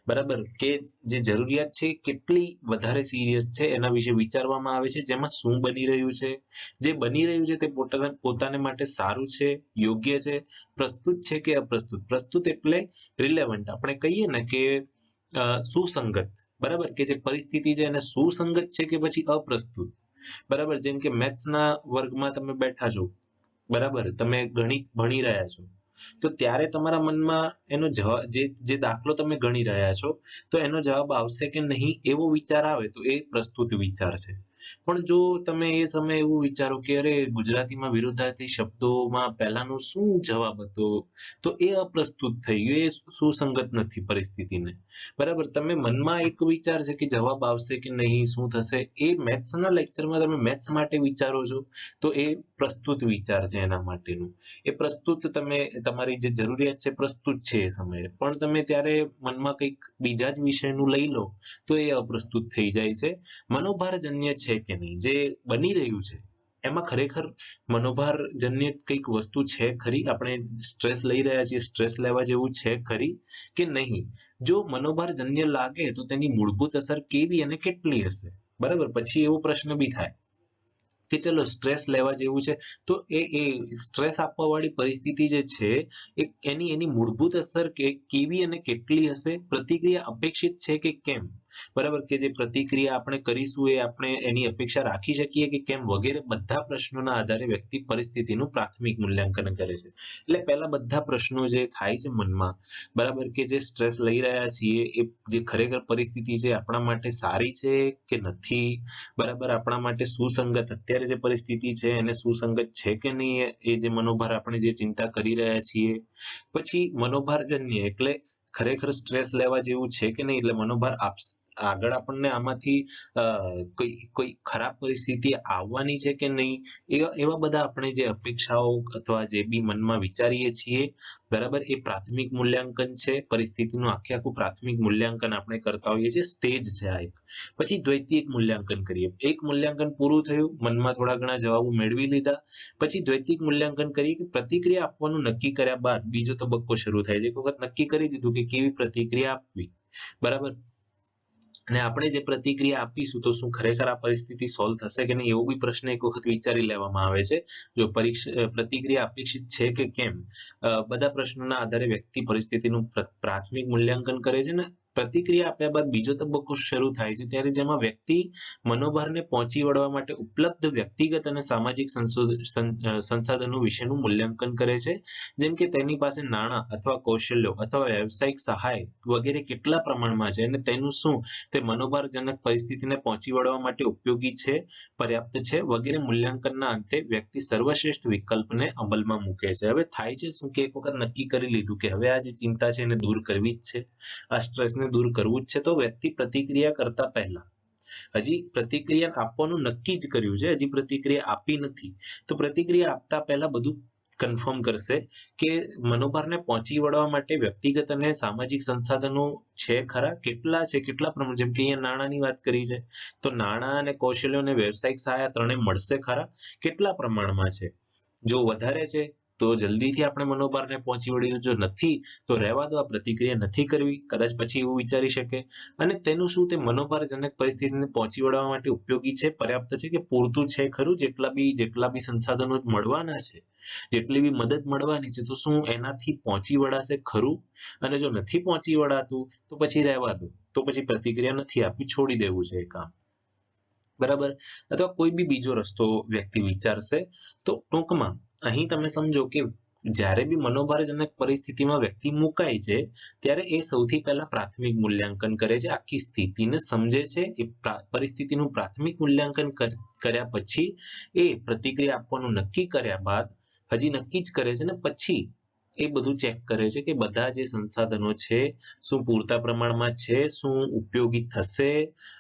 Speaker 1: બરાબર, કે જે જરૂરિયાત છે કેટલી વધારે સિરિયસ છે એના વિશે વિચારવામાં આવે છે. જેમાં શું બની રહ્યું છે, જે બની રહ્યું છે તે પોતાને માટે સારું છે, યોગ્ય છે, પ્રસ્તુત છે કે અપ્રસ્તુત. પ્રસ્તુત એટલે રિલેવન્ટ, આપણે કહીએ ને કે સુસંગત. બરાબર, કે જે પરિસ્થિતિ છે એને સુસંગત છે કે પછી અપ્રસ્તુત. બરાબર, જેમ કે મેથ્સના વર્ગમાં તમે બેઠા છો, બરાબર, તમે ગણિત ભણી રહ્યા છો, તો ત્યારે તમારા મનમાં એનો જવાબ, જે દાખલો તમે ગણી રહ્યા છો તો એનો જવાબ આવશે કે નહીં એવો વિચાર આવે તો એ પ્રસ્તુત વિચાર છે. પણ જો તમે એ સમયે એવું વિચારો કે અરે ગુજરાતીમાં વિરુદ્ધાર્થી શબ્દોમાં પહેલાનો શું જવાબ હતો, તો એ અપ્રસ્તુત થઈ ગયું, એ સુસંગત નથી પરિસ્થિતિને. બરાબર, તમે મનમાં એક વિચાર છે કે જવાબ આવશે કે નહીં, શું થશે, એ મેથ્સના લેક્ચરમાં તમે મેથ્સ માટે વિચારો છો તો એ પ્રસ્તુત વિચાર છે એના માટેનું. એ પ્રસ્તુત, તમે તમારી જે જરૂરિયાત છે પ્રસ્તુત છે એ સમયે, પણ તમે ત્યારે મનમાં કંઈક બીજા જ વિષયનું લઈ લો તો એ અપ્રસ્તુત થઈ જાય છે. મનોભારજન્ય છે કે નહીં, જે બની રહ્યું છે એમાં ખરેખર મનોભારજન્ય કંઈક વસ્તુ છે ખરી, આપણે સ્ટ્રેસ લઈ રહ્યા છીએ, સ્ટ્રેસ લેવા જેવું છે ખરી કે નહીં. જો મનોભારજન્ય લાગે તો તેની મૂળભૂત અસર કેવી અને કેટલી હશે. બરાબર, પછી એવો પ્રશ્ન બી થાય કે ચલો સ્ટ્રેસ લેવા જેવું છે તો એ સ્ટ્રેસ આપવા વાળી પરિસ્થિતિ જે છે એની મૂળભૂત અસર કેવી અને કેટલી હશે, પ્રતિક્રિયા અપેક્ષિત છે કે કેમ. બરાબર, કે જે પ્રતિક્રિયા આપણે કરીશું એ આપણે એની અપેક્ષા રાખી શકીએ કે કેમ વગેરે બધા પ્રશ્નોના આધારે વ્યક્તિ પરિસ્થિતિનું પ્રાથમિક મૂલ્યાંકન કરે છે. એટલે પહેલા બધા પ્રશ્નો જે થાય છે મનમાં, બરાબર, કે જે સ્ટ્રેસ લઈ રહ્યા છીએ એ જે ખરેખર પરિસ્થિતિ છે આપણા માટે સારી છે કે નથી, બરાબર, આપણા માટે સુસંગત અત્યારે જે પરિસ્થિતિ છે એને સુસંગત છે કે નહીં, એ જે મનોભાર આપણે જે ચિંતા કરી રહ્યા છીએ. પછી મનોભારજન્ય એટલે ખરેખર સ્ટ્રેસ લેવા જેવું છે કે નહીં, એટલે મનોભાર આગળ આપણને આમાંથી કોઈ કોઈ ખરાબ પરિસ્થિતિ આવવાની છે કે નહીં, એવા બધા આપણે જે અપેક્ષાઓ અથવા જે બી મનમાં વિચારીએ છીએ, બરાબર, એ પ્રાથમિક મૂલ્યાંકન છે. પરિસ્થિતિનું આખે આખું પ્રાથમિક મૂલ્યાંકન આપણે કરતા હોઈએ છીએ, સ્ટેજ છે આ એક. પછી દ્વૈતિક મૂલ્યાંકન કરીએ. એક મૂલ્યાંકન પૂરું થયું, મનમાં થોડા ઘણા જવાબો મેળવી લીધા, પછી દ્વૈતિક મૂલ્યાંકન કરીએ કે પ્રતિક્રિયા આપવાનું નક્કી કર્યા બાદ બીજો તબક્કો શરૂ થાય છે. એક વખત નક્કી કરી દીધું કે કેવી પ્રતિક્રિયા આપવી, બરાબર, અને આપણે જે પ્રતિક્રિયા આપીશું તો શું ખરેખર આ પરિસ્થિતિ સોલ્વ થશે કે નહીં, એવો બી પ્રશ્ન એક વખત વિચારી લેવામાં આવે છે. જો પ્રતિક્રિયા અપેક્ષિત છે કે કેમ, બધા પ્રશ્નોના આધારે વ્યક્તિ પરિસ્થિતિનું પ્રાથમિક મૂલ્યાંકન કરે છે ને પ્રતિક્રિયા આપ્યા બાદ બીજો તબક્કો શરૂ થાય છે, ત્યારે જેમાં વ્યક્તિ મનોભારને પહોંચી વળવા માટે ઉપલબ્ધ વ્યક્તિગત અને સામાજિક સંસાધનો વિશેનું મૂલ્યાંકન કરે છે. જેમ કે તેની પાસે નાણાં અથવા કૌશલ્યો અથવા વ્યવસાયિક સહાય વગેરે કેટલા પ્રમાણમાં છે અને તેનું શું તે મનોભારજનક પરિસ્થિતિને પહોંચી વળવા માટે ઉપયોગી છે, પર્યાપ્ત છે વગેરે મૂલ્યાંકનના અંતે વ્યક્તિ સર્વશ્રેષ્ઠ વિકલ્પને અમલમાં મૂકે છે. હવે થાય છે શું કે એક વખત નક્કી કરી લીધું કે હવે આ જે ચિંતા છે એને દૂર કરવી જ છે, આ સ્ટ્રેસને દૂર કરવું જ છે, તો વ્યક્તિ પ્રતિક્રિયા કરતા પહેલા હજી પ્રતિક્રિયા આપવાનું નક્કી જ કર્યું છે, હજી પ્રતિક્રિયા આપી નથી, તો પ્રતિક્રિયા આપતા પહેલા બધું કન્ફર્મ કરશે કે મનોભારને પહોંચી વળવા માટે વ્યક્તિગત અને સામાજિક સંસાધનો છે ખરા, કેટલા છે, કેટલા પ્રમાણ, જેમ કે અહીંયા નાણાંની વાત કરી છે, તો નાણાં અને કૌશલ્ય અને વ્યવસાયિક સહાય ત્રણેય મળશે ખરા, કેટલા પ્રમાણમાં છે. જો વધારે છે તો જલ્દીથી આપણે મનોભારને પહોંચી વળીએ, જો નથી તો રહેવા દો, આ પ્રતિક્રિયા નથી કરવી, કદાચ પછી એવું વિચારી શકે. અને તેનું શું તે મનોભારજનક પરિસ્થિતિને પહોંચી વળવા માટે ઉપયોગી છે, પર્યાપ્ત છે કે પૂરતું છે ખરું, જેટલા બી સંસાધનો મળવાના છે, જેટલી બી મદદ મળવાની છે, તો શું એનાથી પહોંચી વળાશે ખરું, અને જો નથી પહોંચી વળાતું તો પછી રહેવા દો, તો પછી પ્રતિક્રિયા નથી આપવી, છોડી દેવું છે એ કામ, બરાબર. અથવા કોઈ બી બીજો રસ્તો વ્યક્તિ વિચારશે. તો ટૂંકમાં અહીં તમે સમજો કે જ્યારે બી મનોભારજનક પરિસ્થિતિમાં વ્યક્તિ મુકાય છે ત્યારે એ સૌથી પહેલા પ્રાથમિક મૂલ્યાંકન કરે છે, આખી સ્થિતિને સમજે છે, એ પરિસ્થિતિનું પ્રાથમિક મૂલ્યાંકન કર્યા પછી એ પ્રતિક્રિયા આપવાનું નક્કી કર્યા બાદ હજી નક્કી જ કરે છે ને પછી એ બધું ચેક કરે છે કે બધા જે સંસાધનો છે શું પૂરતા પ્રમાણમાં છે, શું ઉપયોગી થશે,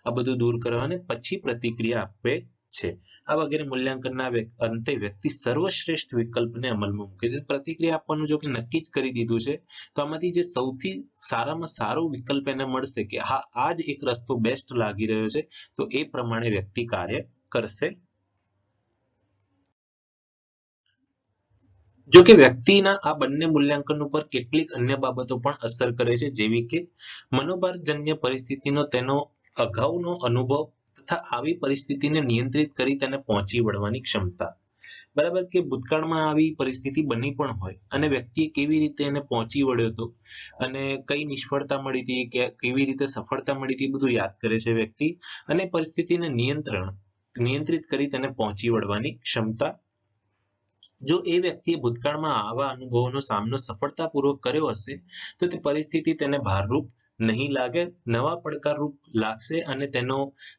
Speaker 1: આ બધું દૂર કરવાને પછી પ્રતિક્રિયા આપે છે. આ વગેરે મૂલ્યાંકનના અંતે વ્યક્તિ સર્વશ્રેષ્ઠ વિકલ્પને અમલમાં મૂકે છે. પ્રતિક્રિયા આપવાનું જો કે નક્કી જ કરી દીધું છે, તો આમાંથી જે સૌથી સારામાં સારો વિકલ્પ એને મળશે કે હા આ જ એક રસ્તો બેસ્ટ લાગી રહ્યો છે, તો એ પ્રમાણે વ્યક્તિ કાર્ય કરશે. જો કે વ્યક્તિના આ બંને મૂલ્યાંકન ઉપર કેટલીક અન્ય બાબતો પણ અસર કરે છે, જેવી કે મનોભારજન્ય પરિસ્થિતિનો તેનો અગાઉનો અનુભવ તથા આવી પરિસ્થિતિને નિયંત્રિત કરી તેને પહોંચી વળવાની ક્ષમતા, બરાબર, કે ભૂતકાળમાં આવી પરિસ્થિતિ બની પણ હોય અને વ્યક્તિએ કેવી રીતે એને પહોંચી વળ્યો હતો અને કઈ નિષ્ફળતા મળી હતી કે કેવી રીતે સફળતા મળી હતી, બધું યાદ કરે છે વ્યક્તિ, અને પરિસ્થિતિને નિયંત્રિત કરી તેને પહોંચી વળવાની ક્ષમતા. જો એ વ્યક્તિએ ભૂતકાળમાં આવા અનુભવોનો સામનો સફળતાપૂર્વક કર્યો હશે તો તે પરિસ્થિતિ તેને ભારરૂપ નહીં લાગે, નવા પડકારરૂપ લાગશે અને તેનો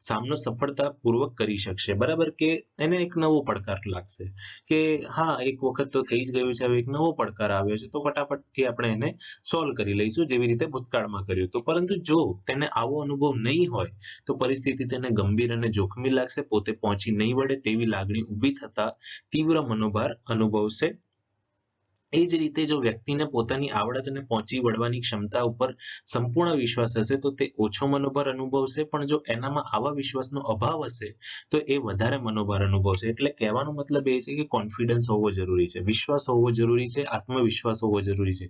Speaker 1: સામનો સફળતાપૂર્વક કરી શકશે, બરાબર, કે એને એક નવો પડકાર લાગશે કે હા એક વખત તો થઈ જ ગયું છે, હવે એક નવો પડકાર આવ્યો છે તો ફટાફટથી આપણે એને સોલ્વ કરી લઈશું, જેવી રીતે ભૂતકાળમાં કર્યું હતું. પરંતુ જો તેને આવો અનુભવ નહીં હોય તો પરિસ્થિતિ તેને ગંભીર અને જોખમી લાગશે, પોતે પહોંચી નહીં વળે તેવી લાગણી ઊભી થતા તીવ્ર મનોભાર અનુભવશે. એ જ રીતે જો વ્યક્તિને પોતાની આવડત અને પહોંચી વળવાની ક્ષમતા ઉપર સંપૂર્ણ વિશ્વાસ હશે તો તે ઓછો મનોભાર અનુભવશે, પણ જો એનામાં આવા વિશ્વાસનો અભાવ હશે તો એ વધારે મનોભાર અનુભવશે. એટલે કહેવાનો મતલબ એ છે કે કોન્ફિડન્સ હોવો જરૂરી છે, વિશ્વાસ હોવો જરૂરી છે, આત્મવિશ્વાસ હોવો જરૂરી છે.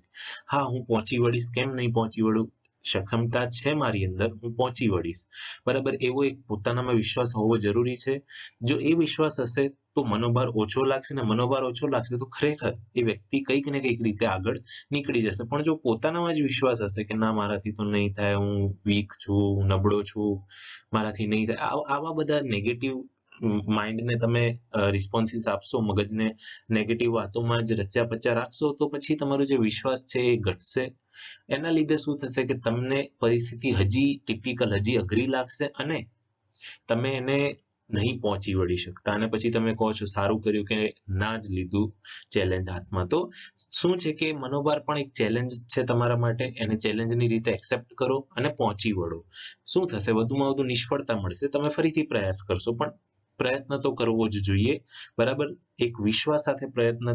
Speaker 1: હા હું પહોંચી વળીશ, કેમ નહીં પહોંચી વળું, સક્ષમતા છે મારી અંદર, હું પહોંચી વળીશ. બરાબર, એવો એક પોતાનામાં વિશ્વાસ હોવો જરૂરી છે. જો એ વિશ્વાસ હશે તો મનોભાર ઓછો લાગશે, ને મનોભાર ઓછો લાગશે તો ખરેખર એ વ્યક્તિ કંઈક ને કંઈક રીતે આગળ નીકળી જશે. પણ જો પોતાનામાં જ વિશ્વાસ હશે કે ના મારાથી તો નહીં થાય, હું વીક છું, હું નબળો છું, મારાથી નહીં થાય, આવા બધા નેગેટિવ માઇન્ડને તમે રિસ્પોન્સીસ આપશો, મગજને નેગેટિવ વાતોમાં જ રચ્યા પચ્યા રાખશો, તો પછી તમારો જે વિશ્વાસ છે એ ઘટશે. એના લીધે શું થશે કે તમને પરિસ્થિતિ હજી ટિપિકલ, હજી અઘરી લાગશે અને તમે એને નહીં પહોંચી વળી શકતા, અને પછી તમે કહો છો સારું કર્યું કે ના જ લીધું ચેલેન્જ હાથમાં. તો શું છે કે મનોભાર પણ એક ચેલેન્જ છે તમારા માટે, એને ચેલેન્જની રીતે એક્સેપ્ટ કરો અને પહોંચી વળો. શું થશે, વધુમાં વધુ નિષ્ફળતા મળશે, તમે ફરીથી પ્રયાસ કરશો, પણ પ્રયત્ન તો કરવો જ જોઈએ. બરાબર, એક વિશ્વાસ સાથે પ્રયત્ન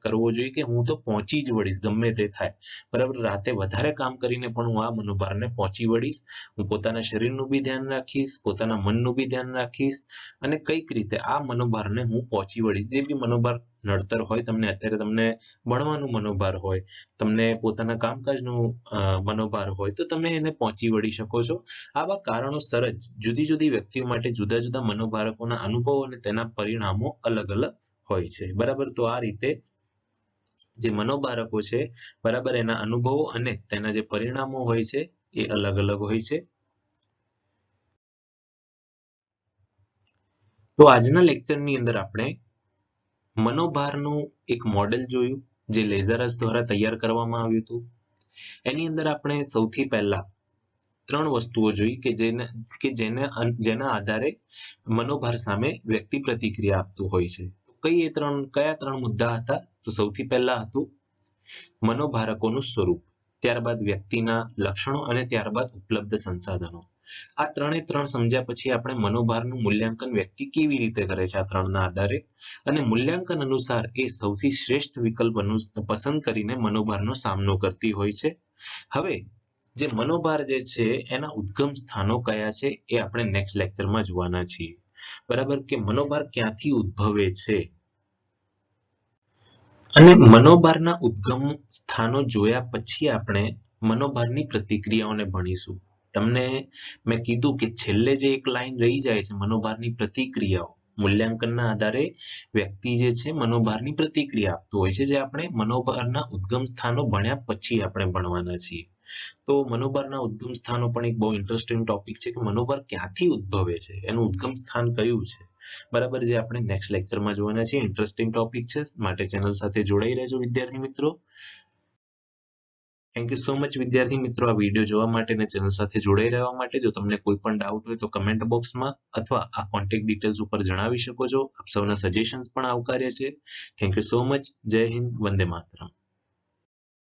Speaker 1: કરવો જોઈએ કે હું તો પહોંચી જ વળીશ ગમે તે થાય. બરાબર, રાતે વધારે કામ કરીને પણ હું આ મનોભારને પહોંચી વળીશ. હું પોતાના શરીરનું બી ધ્યાન રાખીશ, પોતાના મનનું બી ધ્યાન રાખીશ, અને કઈક રીતે આ મનોભારને હું પહોંચી વળીશ. જે બી મનોભાર નડતર હોય, અત્યારે તમને ભણવાનું મનોભાર હોય, તમને પોતાના કામકાજનું મનોભાર હોય, તો તમે એને પહોંચી વળી શકો છો. આવા કારણોસર જ જુદી જુદી વ્યક્તિઓ માટે જુદા જુદા મનોભારકોના અનુભવો અને તેના પરિણામો અલગ અલગ હોય છે. બરાબર, તો આ રીતે જે મનોભારકો છે, બરાબર, એના અનુભવો અને તેના જે પરિણામો હોય છે એ અલગ અલગ હોય છે. તો આજના લેક્ચરની અંદર આપણે મનોભારનું એક મોડેલ જોયું, જે લેઝરસ દ્વારા તૈયાર કરવામાં આવ્યું હતું. એની અંદર આપણે સૌથી પહેલા 3 વસ્તુઓ જોઈ કે જેના આધારે મનોભાર સામે વ્યક્તિ પ્રતિક્રિયા આપતું હોય છે. કયા 3 મુદ્દા હતા? તો સૌથી પહેલા હતું મનોભારકોનું સ્વરૂપ, ત્યારબાદ વ્યક્તિના લક્ષણો અને ત્યારબાદ ઉપલબ્ધ સંસાધનો. આ 3 સમજ્યા પછી આપણે મનોભારનું મૂલ્યાંકન વ્યક્તિ કેવી રીતે કરે છે આ 3ના આધારે, અને મૂલ્યાંકન અનુસાર એ સૌથી શ્રેષ્ઠ વિકલ્પનું પસંદ કરીને મનોભારનો સામનો કરતી હોય છે. હવે જે મનોભાર જે છે એના ઉદ્ગમ સ્થાનો કયા છે એ આપણે નેક્સ્ટ લેક્ચરમાં જોવાના છીએ. બરાબર, કે મનોભાર ક્યાંથી ઉદ્ભવે છે, અને મનોભારના ઉદ્ગમ સ્થાનો જોયા પછી આપણે મનોભારની પ્રતિક્રિયાઓને ભણીશું. તમને મેં કીધું કે છેલ્લે જે એક લાઈન રહી જાય છે, મનોભારની પ્રતિક્રિયાઓ. મૂલ્યાંકનના આધારે વ્યક્તિ જે છે મનોભારની પ્રતિક્રિયા આપતું હોય છે, જે આપણે મનોભારના ઉદ્ગમ સ્થાનો ભણ્યા પછી આપણે ભણવાના છીએ. તો મનોભારના ઉદ્ગમ સ્થાનો પણ એક બહુ ઇન્ટરેસ્ટિંગ ટોપિક છે કે મનોભાર ક્યાંથી ઉદ્ભવે છે, એનું ઉદ્ગમ સ્થાન કયું છે. બરાબર, જે આપણે નેક્સ્ટ લેક્ચરમાં જોવાના છીએ. ઇન્ટરેસ્ટિંગ ટોપિક છે, માટે ચેનલ સાથે જોડાઈ રહેજો વિદ્યાર્થી મિત્રો. થેન્ક યુ સો મચ વિદ્યાર્થી મિત્રો આ વિડીયો જોવા માટે અને ચેનલ સાથે જોડાઈ રહેવા માટે. જો તમને કોઈ પણ ડાઉટ હોય તો કમેન્ટ બોક્સમાં અથવા આ કોન્ટેક્ટ ડિટેલ્સ ઉપર જણાવી શકો છો. આપ સૌના સજેશન્સ પણ આવકાર્ય છે. Thank you so much. જય હિન્દ, વંદે માતરમ.